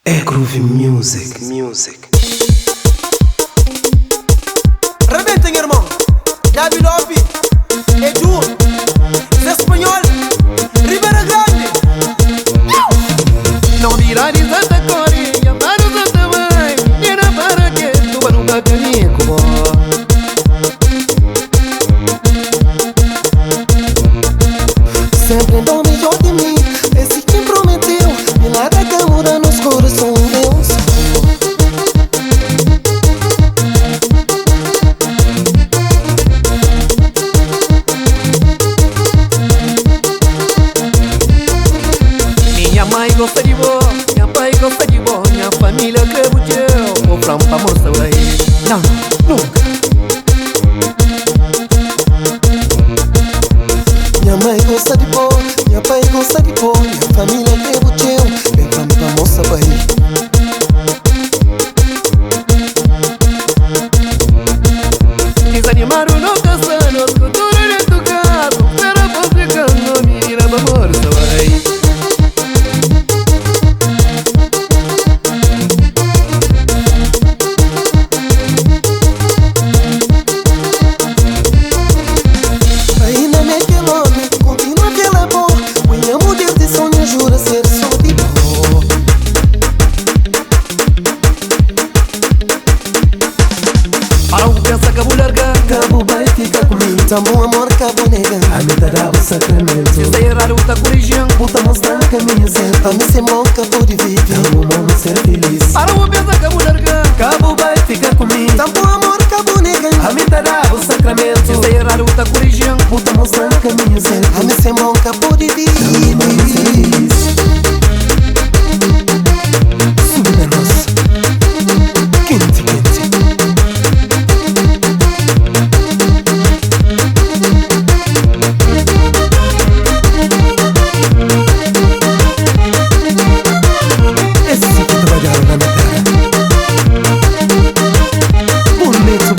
É Groove Music. Rebenta, irmão. Davi Lopes, Edu, Zé Espanhol, Ribeira Grande. Não dirás esta corinha, para o também. E não para que tu vai nunca comigo. Sempre dou melhor de mim. Esse que prometeu, e nada que muda nos corações meus. Minha mãe gosta de vó, minha pai gosta de vó, minha família quer o teu. Vou pra um famoso aí. Não, nunca. Minha mãe gosta de pó, minha pai gosta de pó, minha família quer o teu. Vem pra moça barriga. Desanimaram no caçando, cultura de tu caso. Era pra ficar no menina famosa aí. Ainda me quelome, continua aquela boa. Minha mulher de sonho jura ser só de boa. Para o pensa que vou largar, Cabo vai ficar comigo. Tamo amor, cabo nega. A mim tá dando sacramento. se está errado tá corrigindo. Puta mostrando caminho certo. Pra mim ser bom, cabo de vida. Tamo bom ser feliz. Para o pensa que vou largar, Cabo vai ficar comigo. Tamo amor, cabo nega. A mim tá dando sacramento. se está errado tá corrigindo. Puta mostrando caminho certo. Pra mim ser bom, cabo de vida. Tamo bom ser feliz. Sube na nossa. Quente. Esse sim que trabalharam na minha terra. Bonito.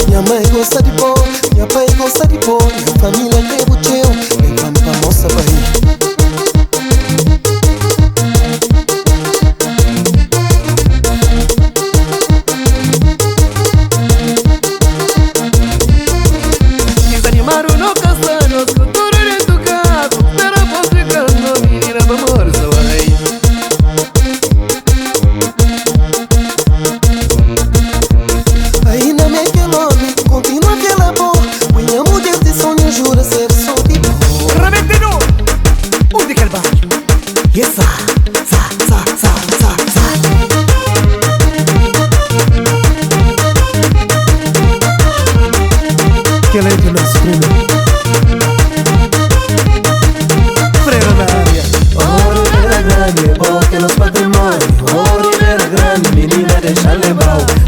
Minha mãe gosta de pó, minha pai gosta de pó, minha família quer o teu. Vem pra moça barriga. Desanimaram no caçando, cultura de tu caso. Era pra ficar no menina famosa aí. Ainda me quelome, continua aquela boa. Minha mulher de sonho jura ser só de boa. Remetendo! Onde que é o baixo? E essa? Que ela é de nosso primo. Freira na área. Oh, Ribeira Grande, porque los patrimonios. Oh, Ribeira Grande, menina, deixa levar.